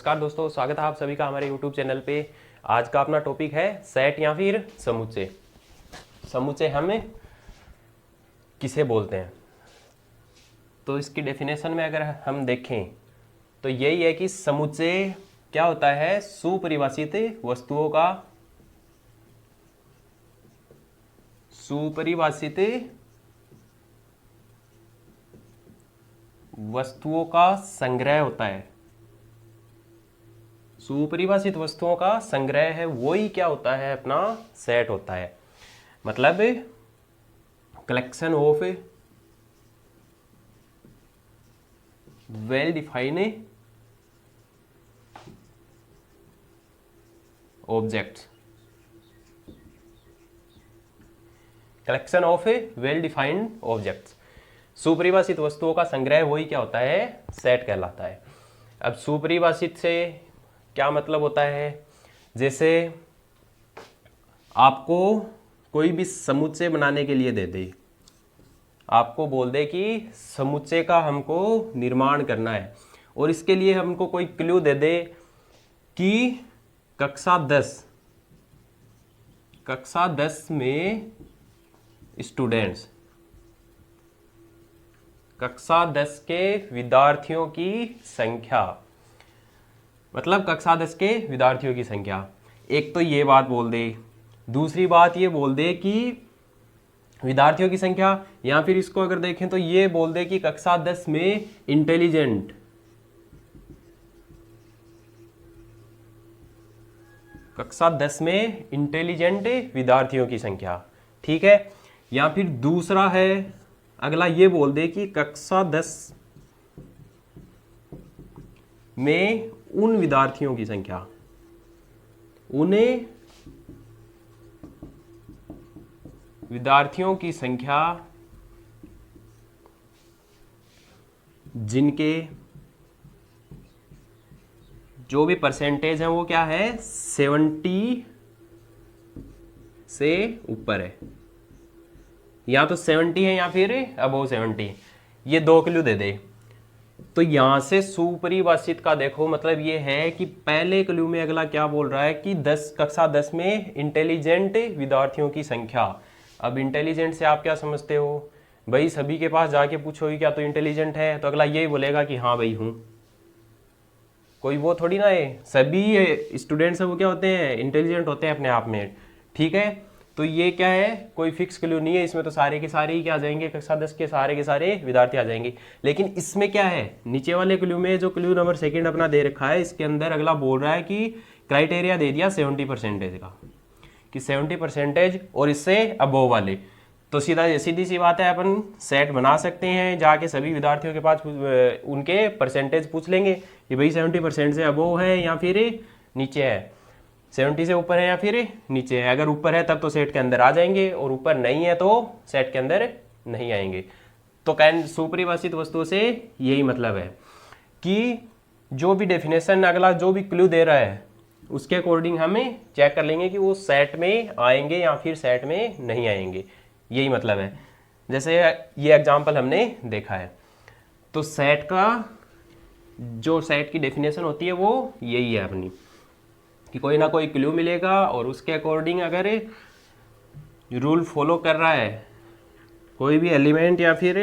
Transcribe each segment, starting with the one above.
नमस्कार दोस्तों, स्वागत है आप सभी का हमारे YouTube चैनल पे। आज का अपना टॉपिक है सेट या फिर समुच्चय। समुच्चय हमें किसे बोलते हैं? तो इसकी डेफिनेशन में अगर हम देखें तो यही है कि समुच्चय क्या होता है? सुपरिभाषित वस्तुओं का संग्रह होता है। सुपरिभाषित वस्तुओं का संग्रह है, वही क्या होता है? अपना सेट होता है। मतलब collection of well defined objects. Collection of well defined objects, सुपरिभाषित वस्तुओं का संग्रह, वही क्या होता है? सेट कहलाता है। अब सुपरिभाषित से क्या मतलब होता है? जैसे आपको कोई भी समुच्चय बनाने के लिए दे दे, आपको बोल दे कि समुच्चय का हमको निर्माण करना है, और इसके लिए हमको कोई क्लू दे दे कि कक्षा 10 में स्टूडेंट्स, कक्षा 10 के विद्यार्थियों की संख्या, मतलब कक्षा 10 के विद्यार्थियों की संख्या। एक तो ये बात बोल दे, दूसरी बात ये बोल दे कि विद्यार्थियों की संख्या, या फिर इसको अगर देखें तो ये बोल दे कि कक्षा 10 में इंटेलिजेंट, कक्षा 10 में इंटेलिजेंट विद्यार्थियों की संख्या। ठीक है। या फिर दूसरा है, अगला ये बोल दे कि कक्षा 10 में उन विद्यार्थियों की संख्या, उन्हें विद्यार्थियों की संख्या जिनके जो भी परसेंटेज है वो क्या है? 70 से ऊपर है, या तो 70 है या फिर अबव 70। ये दो क्लू दे दे। तो यहां से सुपरिभाषित का देखो मतलब ये है कि पहले क्लू में अगला क्या बोल रहा है कि कक्षा 10 में इंटेलिजेंट विद्यार्थियों की संख्या। अब इंटेलिजेंट से आप क्या समझते हो? भाई सभी के पास जाके पूछो कि क्या तो इंटेलिजेंट है, तो अगला यही बोलेगा कि हाँ भाई हूँ। कोई वो थोड़ी ना है, सभी स्टूडेंट्स है वो क्या होते हैं? इंटेलिजेंट होते हैं अपने आप में। ठीक है। तो ये क्या है? कोई फिक्स क्लू नहीं है इसमें, तो सारे के सारे ही क्या आ जाएंगे? कक्षा 10 के सारे विद्यार्थी आ जाएंगे। लेकिन इसमें क्या है? नीचे वाले क्लू में जो क्लू नंबर 2 अपना दे रखा है, इसके अंदर अगला बोल रहा है कि क्राइटेरिया दे दिया 70% का, कि 70% और इससे अबोव वाले। तो सीधी सी बात है, अपन सेट बना सकते हैं, जाके सभी विद्यार्थियों के पास उनके परसेंटेज पूछ लेंगे कि भाई 70% से अबोव है या फिर नीचे है, 70 से ऊपर है या फिर नीचे है। अगर ऊपर है तब तो सेट के अंदर आ जाएंगे, और ऊपर नहीं है तो सेट के अंदर नहीं आएंगे। तो सुपरिभाषित वस्तुओं से यही मतलब है कि जो भी डेफिनेशन अगला जो भी क्लू दे रहा है उसके अकॉर्डिंग हमें चेक कर लेंगे कि वो सेट में आएंगे या फिर सेट में नहीं आएंगे। यही मतलब है। जैसे ये एग्जाम्पल हमने देखा है, तो सेट का जो सेट की डेफिनेशन होती है वो यही है अपनी, कि कोई ना कोई क्लू मिलेगा और उसके अकॉर्डिंग अगर रूल फॉलो कर रहा है कोई भी एलिमेंट या फिर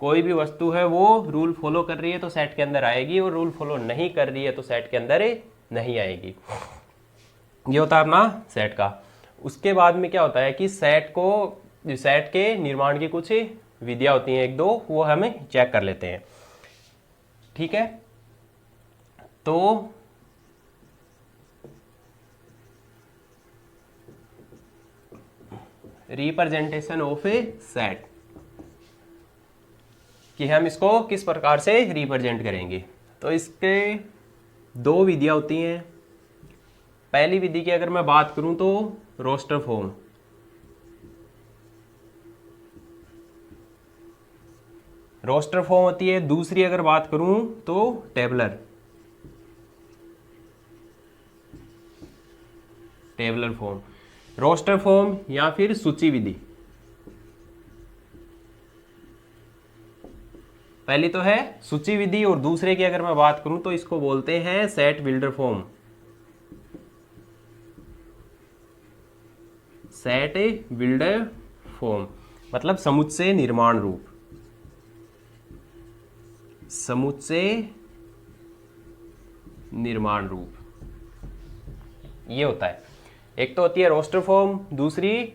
कोई भी वस्तु है, वो रूल फॉलो कर रही है तो सेट के अंदर आएगी, और रूल फॉलो नहीं कर रही है तो सेट के अंदर नहीं आएगी। ये होता है अपना सेट का। उसके बाद में क्या होता है कि सेट के निर्माण की कुछ विधियां होती हैं, एक दो, वो हमें चेक कर लेते हैं। ठीक है। तो रिप्रेजेंटेशन ऑफ ए सेट, कि हम इसको किस प्रकार से रिप्रेजेंट करेंगे। तो इसके दो विधियां होती हैं। पहली विधि की अगर मैं बात करूं तो रोस्टर फॉर्म, होती है। दूसरी अगर बात करूं तो टेबलर फॉर्म, रोस्टर फॉर्म या फिर सूची विधि। पहली तो है सूची विधि और दूसरे की अगर मैं बात करूं तो इसको बोलते हैं set builder form. Set builder form मतलब समुच्चय निर्माण रूप। समुच्चय निर्माण रूप ये होता है। एक तो होती है रोस्टर फॉर्म, दूसरी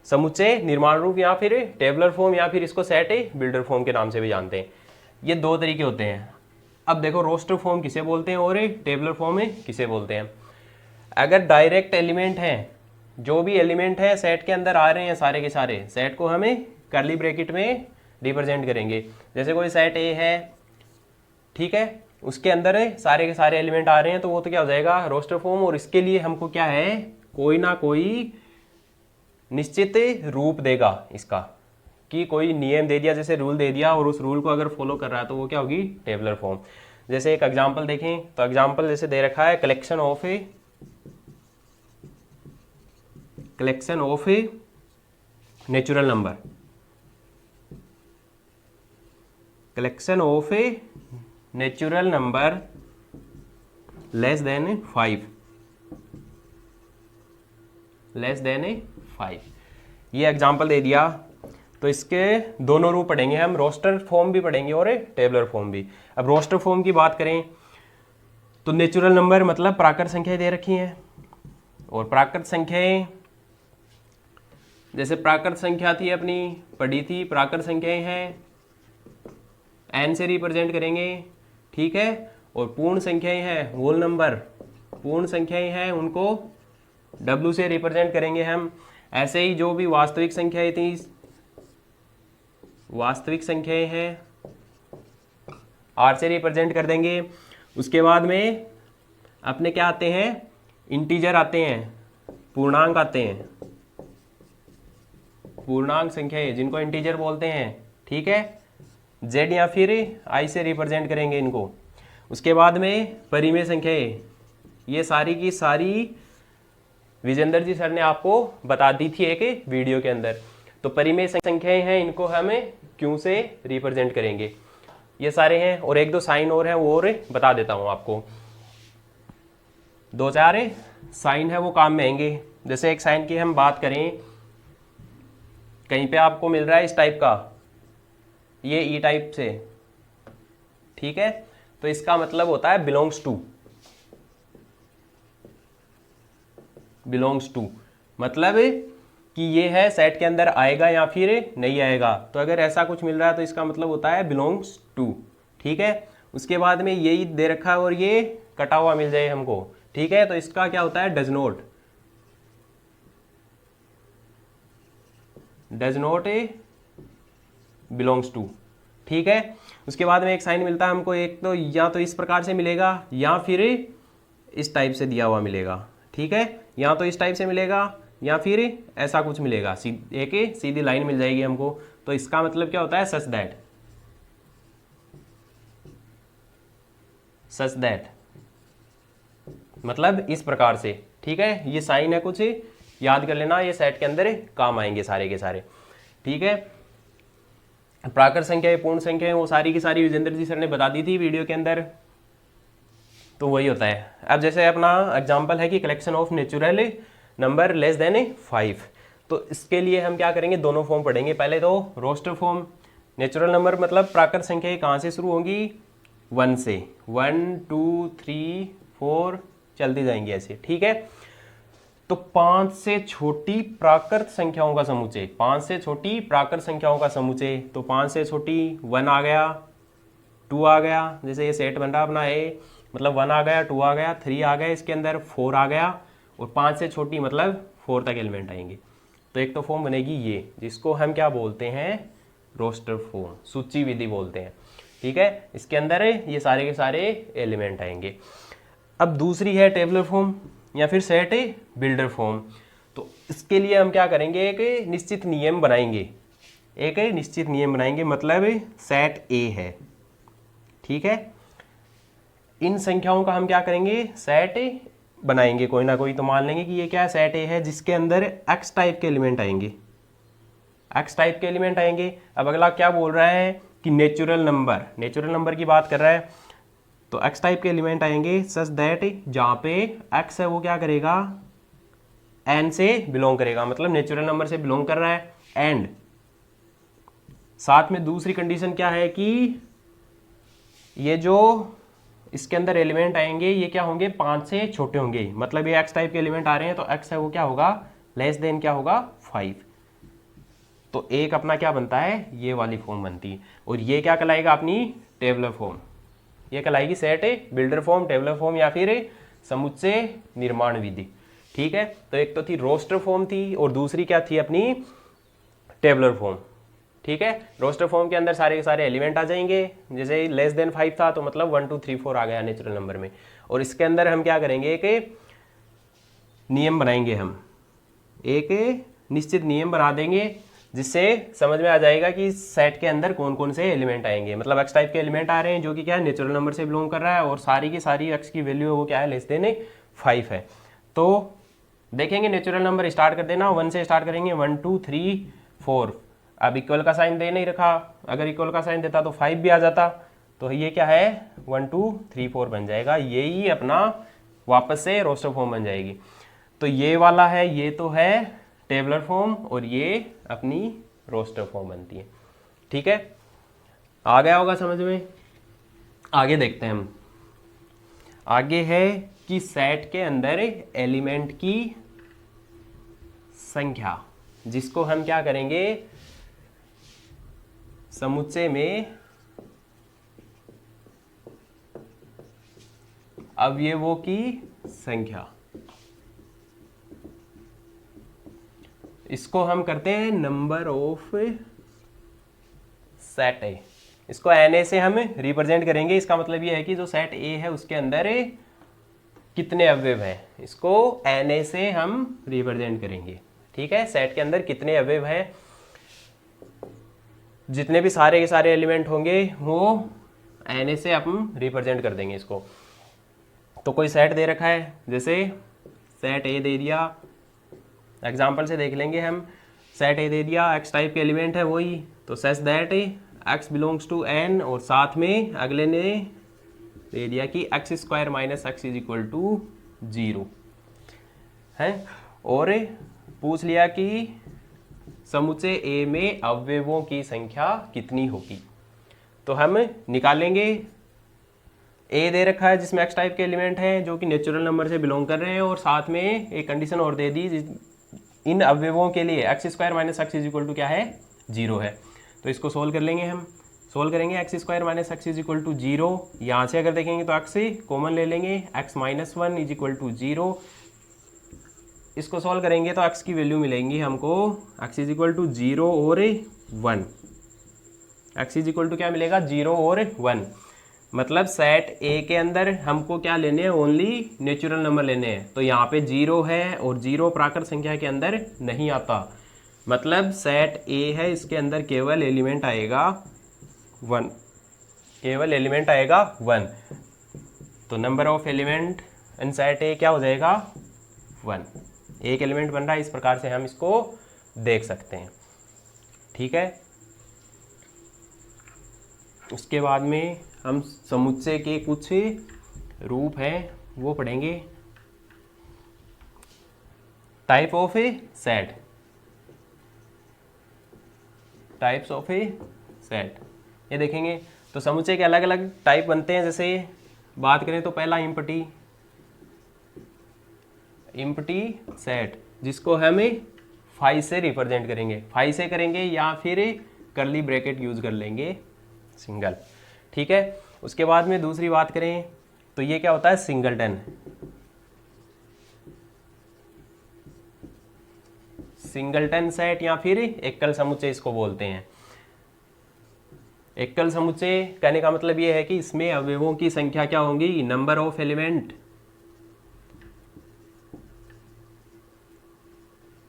समुच्चय निर्माण रूप या फिर टेबलर फॉर्म या फिर इसको सेट बिल्डर फॉर्म के नाम से भी जानते हैं। ये दो तरीके होते हैं। अब देखो रोस्टर फॉर्म किसे बोलते हैं और टेबलर फॉर्म किसे बोलते हैं। अगर डायरेक्ट एलिमेंट हैं, जो भी एलिमेंट है सेट के अंदर आ रहे हैं सारे के सारे, सेट को हमें कर्ली ब्रैकेट में रिप्रेजेंट करेंगे। जैसे कोई सेट ए है, ठीक है, उसके अंदर सारे के सारे एलिमेंट आ रहे हैं तो वो तो क्या हो जाएगा रोस्टर फॉर्म। और इसके लिए हमको क्या है, कोई ना कोई निश्चित रूप देगा इसका, कि कोई नियम दे दिया, जैसे रूल दे दिया और उस रूल को अगर फॉलो कर रहा है तो वो क्या होगी टेबलर फॉर्म। जैसे एक एग्जांपल देखें तो एग्जांपल जैसे दे रखा है collection of a natural number. Collection of a natural number less than 5, less than 5, ये एग्जांपल दे दिया। तो इसके दोनों रूप पढ़ेंगे हम, रोस्टर फॉर्म भी पढ़ेंगे और टेबलर फॉर्म भी। अब रोस्टर फॉर्म की बात करें तो नेचुरल नंबर मतलब प्राकृत संख्याएं दे रखी हैं, और प्राकृत संख्याएं जैसे प्राकृत संख्या थी अपनी पढ़ी थी, प्राकृत संख्याएं हैं n से रिप्रेजेंट करेंगे, ठीक है। और पूर्ण संख्याएं हैं होल नंबर, पूर्ण संख्याएं हैं उनको w से रिप्रेजेंट करेंगे हम। ऐसे ही जो भी वास्तविक संख्याएं थी, वास्तविक संख्याएं हैं r से रिप्रेजेंट कर देंगे। उसके बाद में अपने क्या आते हैं, इंटीजर आते हैं, पूर्णांक आते हैं, पूर्णांक संख्याएं जिनको इंटीजर बोलते हैं, ठीक है। z या फिर i से रिप्रेजेंट करेंगे इनको। उसके बाद में परिमेय संख्याएं, ये सारी की सारी विजेंद्र जी सर ने आपको बता दी थी एक वीडियो के अंदर। तो परिमेय संख्याएं हैं, इनको हमें q से रिप्रेजेंट करेंगे, ये सारे हैं। और एक दो साइन और हैं वो और बता देता हूँ आपको, दो चार साइन है वो काम में आएंगे। जैसे एक साइन की हम बात करें, कहीं पे आपको मिल रहा है इस टाइप का, ये ई टाइप से, ठीक है, तो इसका मतलब होता है बिलोंग्स टू। बिलोंग्स टू मतलब कि ये है सेट के अंदर आएगा या फिर नहीं आएगा। तो अगर ऐसा कुछ मिल रहा है तो इसका मतलब होता है बिलोंग्स टू, ठीक है। उसके बाद में यही दे रखा है और ये कटा हुआ मिल जाए हमको, ठीक है, तो इसका क्या होता है does not, does not belongs to, ठीक है। उसके बाद में एक साइन मिलता है हमको, एक तो या तो इस प्रकार से मिलेगा या फिर इस टाइप से दिया हुआ मिलेगा, ठीक है, या तो इस टाइप से मिलेगा या फिर ऐसा कुछ मिलेगा, एक सीधी लाइन मिल जाएगी हमको। तो इसका मतलब क्या होता है सच दैट, सच दैट मतलब इस प्रकार से, ठीक है। ये साइन है, कुछ याद कर लेना, ये सेट के अंदर काम आएंगे सारे के सारे, ठीक है। प्राकृत संख्या, पूर्ण संख्या, वो सारी की सारी विजेंद्र जी सर ने बता दी थी वीडियो के अंदर। तो वही होता है। अब जैसे अपना एग्जांपल है कि collection of natural number less than 5, तो इसके लिए हम क्या करेंगे, दोनों फॉर्म पढ़ेंगे। पहले तो रोस्टर फॉर्म, नेचुरल नंबर मतलब प्राकृत संख्या कहाँ से शुरू होंगी, 1 से, 1 2 3 4 चलती जाएंगी ऐसे, ठीक है। तो 5 से छोटी प्राकृत संख्याओं का समुच्चय, 5 से छोटी प्राकृत संख्याओं का समुच्चय, तो 5 से छोटी 1 आ गया, 2 आ गया, जैसे ये सेट बन रहा अपना ए, मतलब 1 आ गया, 2 आ गया, 3 आ गया, इसके अंदर 4 आ गया, और 5 से छोटी मतलब 4 तक एलिमेंट आएंगे। तो एक तो फॉर्म बनेगी ये, जिसको हम क्या बोलते हैं रोस्टर फॉर्म, सूची विधि बोलते हैं, ठीक है। इसके अंदर ये सारे के सारे एलिमेंट आएंगे। अब दूसरी है टेबलर फॉर्म या फिर सेट बिल्डर फॉर्म। तो इसके लिए हम क्या करेंगे, एक निश्चित नियम बनाएंगे, एक निश्चित नियम बनाएंगे, मतलब सेट ए है, ठीक है। इन संख्याओं का हम क्या करेंगे, सेट बनाएंगे कोई ना कोई। तो मान लेंगे कि ये क्या सेट ए है, जिसके अंदर एक्स टाइप के एलिमेंट आएंगे, एक्स टाइप के एलिमेंट आएंगे। अब अगला क्या बोल रहा है कि नेचुरल नंबर की बात कर रहा है, तो एक्स टाइप के एलिमेंट आएंगे सच दैट जहाँ पे एक्स है वो क्या करेगा, एन से बिलोंग करेगा, मतलब नेचुरल नंबर से बिलोंग कर रहा है। एंड साथ में दूसरी कंडीशन क्या है कि ये जो इसके अंदर एलिमेंट आएंगे ये क्या होंगे, 5 से छोटे होंगे, मतलब ये एक्स टाइप के एलिमेंट आ रहे हैं तो एक्स है वो क्या होगा, लेस देन क्या होगा, 5। तो एक अपना क्या बनता है, ये वाली फॉर्म बनती है। और ये क्या कहलाएगा, अपनी टेबलर फॉर्म। ये कहलाएगी set builder form, tabular form या फिर समुच्चय निर्माण विधि। ठीक है, तो एक तो थी रोस्टर फॉर्म थी और दूसरी क्या थी अपनी टेबलर फॉर्म। ठीक है, रोस्टर फॉर्म के अंदर सारे के सारे एलिमेंट आ जाएंगे, जैसे लेस देन 5 था तो मतलब 1 2 3 4 आ गया नेचुरल नंबर में। और इसके अंदर हम क्या करेंगे, एक नियम बनाएंगे, हम एक निश्चित नियम बना देंगे जिससे समझ में आ जाएगा कि सेट के अंदर कौन कौन से एलिमेंट आएंगे। मतलब एक्स टाइप के एलिमेंट आ रहे हैं जो कि क्या है, नेचुरल नंबर से बिलोंग कर रहा है और सारी की सारी एक्स की वैल्यू है वो क्या है, लेस देन 5 है। तो देखेंगे नेचुरल नंबर स्टार्ट कर देना, 1 से स्टार्ट करेंगे, 1 2 3 4। अब इक्वल का साइन दे नहीं रखा, अगर इक्वल का साइन देता तो 5 भी आ जाता, तो ये क्या है 1 2 3 4 बन जाएगा, यही अपना वापस से रोस्टर फॉर्म बन जाएगी। तो ये वाला है, ये तो है टेबलर फॉर्म और ये अपनी रोस्टर फॉर्म बनती है। ठीक है, आ गया होगा समझ में। आगे देखते हैं हम, आगे है कि सेट के अंदर एलिमेंट की संख्या, जिसको हम क्या करेंगे, समुच्चय में अवयवों की संख्या, इसको हम करते हैं नंबर ऑफ सेट ए। इसको एन ए से हम रिप्रेजेंट करेंगे। इसका मतलब ये है कि जो सेट ए है उसके अंदर कितने अवयव हैं, इसको एन ए से हम रिप्रेजेंट करेंगे। ठीक है, सेट के अंदर कितने अवयव हैं, जितने भी सारे के सारे एलिमेंट होंगे वो एन ए से हम रिप्रेजेंट कर देंगे इसको। तो कोई सेट दे रखा है, जैसे सेट ए दे दिया, एग्जाम्पल से देख लेंगे हम। सेट ए दे दिया, एक्स टाइप के एलिमेंट है वही, तो such that X belongs to N, और साथ में अगले ने दे दिया कि X square minus X is equal to 0 है, और पूछ लिया कि समुच्चय ए में अवयवों की संख्या कितनी होगी। तो हम निकालेंगे, ए दे रखा है जिसमें एक्स टाइप के एलिमेंट हैं जो कि नेचुरल नंबर से बिलोंग कर रहे हैं, और साथ में एक कंडीशन और दे दी, इन अवयवों के लिए X square minus X is equal to क्या है, 0 है। तो इसको सोल्व कर लेंगे, हम सोल्व करेंगे X square minus X is equal to 0। यहाँ से अगर देखेंगे तो एक्स कॉमन ले लेंगे, X minus 1 is equal to 0। इसको सोल्व करेंगे तो एक्स की वैल्यू मिलेंगी हमको, एक्स इज इक्वल टू 0 और 1। एक्स इज इक्वल टू क्या मिलेगा, 0 और 1। मतलब सेट ए के अंदर हमको क्या लेने हैं, ओनली नेचुरल नंबर लेने हैं। तो यहाँ पे 0 है और 0 प्राकृत संख्या के अंदर नहीं आता, मतलब सेट ए है इसके अंदर केवल एलिमेंट आएगा 1, केवल एलिमेंट आएगा 1। तो number of element in set ए क्या हो जाएगा, 1। एक एलिमेंट बन रहा है, इस प्रकार से हम इसको देख सकते हैं। ठीक है, उसके बाद में हम समुच्चय के कुछ रूप हैं वो पढ़ेंगे। Type of A set, types of A set ये देखेंगे। तो समुच्चय के अलग अलग टाइप बनते हैं। जैसे बात करें तो पहला इम्पटी सेट, जिसको हम फाई से रिप्रेजेंट करेंगे, फाई से करेंगे या फिर कर्ली ब्रैकेट यूज कर लेंगे सिंगल। ठीक है, उसके बाद में दूसरी बात करें तो ये क्या होता है, सिंगलटन। सिंगलटन सेट या फिर एकल समुच्चय इसको बोलते हैं। एकल समुच्चय कहने का मतलब ये है कि इसमें अवयवों की संख्या क्या होंगी, number of element,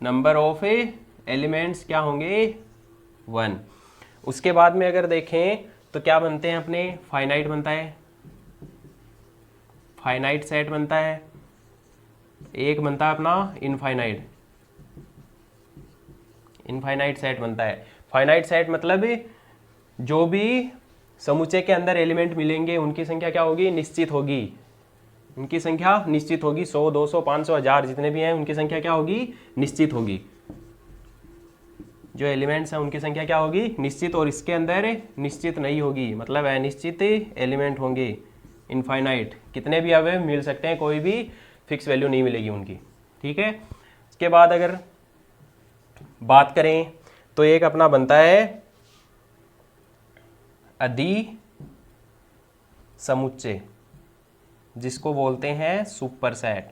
number of elements क्या होंगे, 1। उसके बाद में अगर देखें तो क्या बनते हैं अपने, फाइनाइट बनता है, फाइनाइट सेट बनता है। एक बनता है अपना इनफाइनाइट, इनफाइनाइट सेट बनता है। फाइनाइट सेट मतलब जो भी समुच्चय के अंदर एलिमेंट मिलेंगे उनकी संख्या क्या होगी, निश्चित होगी। उनकी संख्या निश्चित होगी, 100, 200, 500, 1000 जितने भी हैं उनकी संख्या क्या होगी, निश्चित होगी। जो एलिमेंट्स हैं उनकी संख्या क्या होगी, निश्चित। और इसके अंदर निश्चित नहीं होगी, मतलब अनिश्चित एलिमेंट होंगे, इनफाइनाइट। कितने भी अवयव मिल सकते हैं, कोई भी फिक्स वैल्यू नहीं मिलेगी उनकी। ठीक है। इसके बाद अगर बात करें तो एक अपना बनता है अधि समुच्चय, जिसको बोलते हैं सुपरसेट।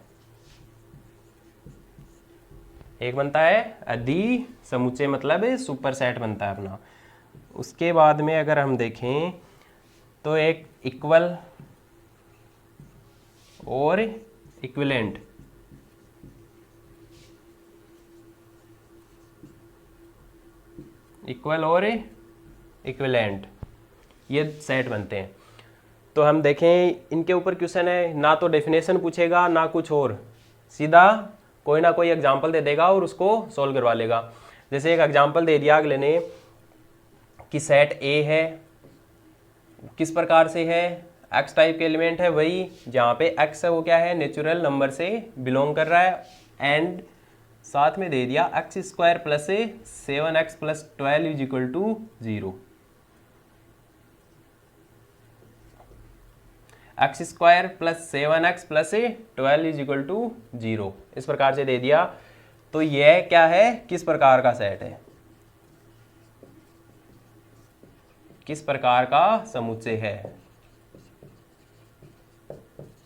एक बनता है अधि समुच्चय, मतलब सुपरसेट बनता है अपना। उसके बाद में अगर हम देखें तो एक इक्वल और इक्विवेलेंट। इक्वल और इक्विवेलेंट ये सेट बनते हैं। तो हम देखें इनके ऊपर क्वेश्चन है, ना तो डेफिनेशन पूछेगा ना कुछ और, सीधा कोई ना कोई एग्जाम्पल दे देगा और उसको सॉल्व करवा लेगा। जैसे एक एग्जाम्पल दे दिया अगले ने कि सेट ए है, किस प्रकार से है, एक्स टाइप के एलिमेंट है, वही जहाँ पे एक्स है वो क्या है, नेचुरल नंबर से बिलोंग कर रहा है। एंड साथ में दे दिया X square plus 7x plus 12 is equal to 0। X square plus 7x plus 12 is equal to 0 इस प्रकार से दे दिया। तो यह क्या है, किस प्रकार का सेट है, किस प्रकार का समुच्चय है।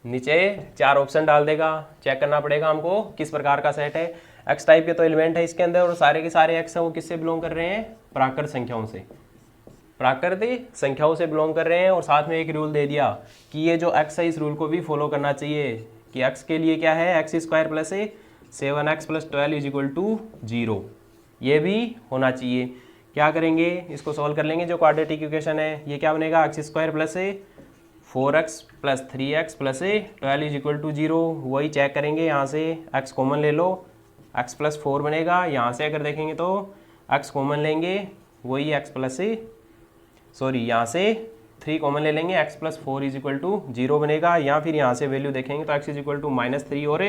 नीचे 4 ऑप्शन डाल देगा, चेक करना पड़ेगा हमको किस प्रकार का सेट है। एक्स टाइप के तो एलिमेंट है इसके अंदर, और सारे के सारे एक्स हैं वो किससे बिलोंग कर रहे हैं, प्राकृत संख्याओं से, प्राकृतिक संख्याओं से बिलोंग कर रहे हैं। और साथ में एक रूल दे दिया कि ये जो एक्स है इस रूल को भी फॉलो करना चाहिए कि एक्स के लिए क्या है, X square plus 7x plus 12 is equal to 0, ये भी होना चाहिए। क्या करेंगे, इसको सॉल्व कर लेंगे। जो क्वाड्रेटिक इक्वेशन है ये क्या बनेगा, X square plus 4x plus 3x plus 12 is equal to 0। वही चेक करेंगे, यहाँ से x कॉमन ले लो, x प्लस 4 बनेगा। यहाँ से अगर देखेंगे तो x कॉमन लेंगे, वही x प्लस यहाँ से 3 कॉमन ले लेंगे, x plus 4 is equal to 0 बनेगा। या फिर यहाँ से वैल्यू देखेंगे तो x इज इक्वल टू -3 और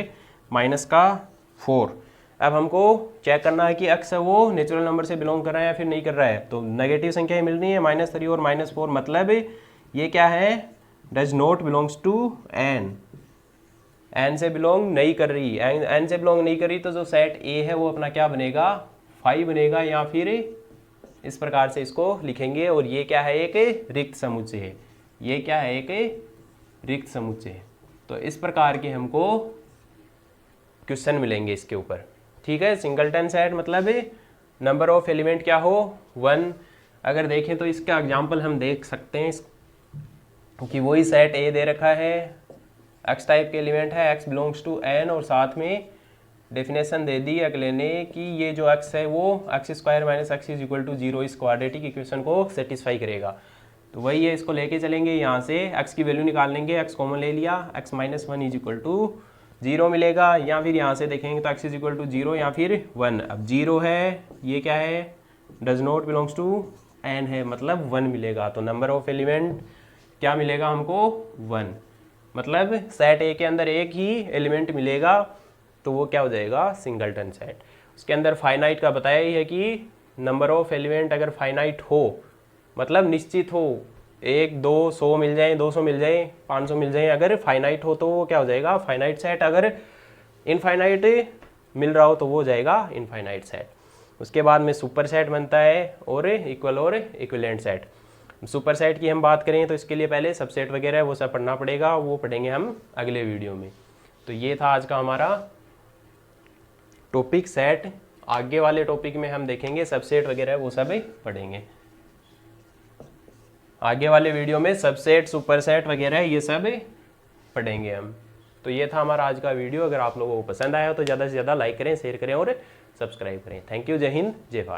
-4। अब हमको चेक करना है कि x है वो नेचुरल नंबर से बिलोंग कर रहा है या फिर नहीं कर रहा है। तो नेगेटिव संख्या ही मिल रही है, -3 और -4, मतलब ये क्या है, does not belongs to n, n से बिलोंग नहीं कर रही। n से बिलोंग नहीं कर रही तो जो सेट A है वो अपना क्या बनेगा, 5 बनेगा, या फिर इस प्रकार से इसको लिखेंगे। और ये क्या है, एक रिक्त समुच्चय है। ये क्या है, एक रिक्त समुच्चय। तो इस प्रकार के हमको क्वेश्चन मिलेंगे इसके ऊपर। ठीक है। सिंगलटन सेट मतलब नंबर ऑफ एलिमेंट क्या हो, 1। अगर देखें तो इसका एग्जाम्पल हम देख सकते हैं कि वही सेट A दे रखा है, एक्स टाइप के एलिमेंट है, x बिलोंग्स टू n, और साथ में डेफिनेशन दे दी अगले ने कि ये जो x है वो X square minus X is equal to 0 इस क्वाड्रेटिक इक्वेशन को सेटिस्फाई करेगा। तो वही है, इसको लेके चलेंगे, यहाँ से x की वैल्यू निकाल लेंगे, x कॉमन ले लिया, x minus 1 is equal to 0 मिलेगा। या फिर यहाँ से देखेंगे तो x इज इक्वल टू 0 या फिर 1। अब 0 है, ये क्या है, does not belongs to n है, मतलब 1 मिलेगा। तो नंबर ऑफ एलिमेंट क्या मिलेगा हमको, 1। मतलब सेट ए के अंदर एक ही एलिमेंट मिलेगा, तो वो क्या हो जाएगा, सिंगलटन सेट। उसके अंदर फाइनाइट का बताया ही है कि नंबर ऑफ एलिमेंट अगर फाइनाइट हो, मतलब निश्चित हो, 1, 2, 100 मिल जाए, 200 मिल जाए, 500 मिल जाए, अगर फाइनाइट हो तो वो क्या हो जाएगा, फाइनाइट सेट। अगर इनफाइनाइट मिल रहा हो तो वो हो जाएगा इनफाइनाइट सेट। उसके बाद में सुपर सेट बनता है और इक्वल और इक्विवेलेंट सेट। सुपर सेट की हम बात करें तो इसके लिए पहले सबसेट वगैरह वो सब पढ़ना पड़ेगा, वो पढ़ेंगे हम अगले वीडियो में। तो ये था आज का हमारा टॉपिक सेट। आगे वाले टॉपिक में हम देखेंगे सबसेट वगैरह वो सब पढ़ेंगे। आगे वाले वीडियो में सबसेट, सुपर सेट वगैरह ये सब पढ़ेंगे हम। तो ये था हमारा आज का वीडियो। अगर आप लोगों को पसंद आया तो ज़्यादा से ज़्यादा लाइक करें, शेयर करें और सब्सक्राइब करें। Thank you. जय हिंद, जय भारत।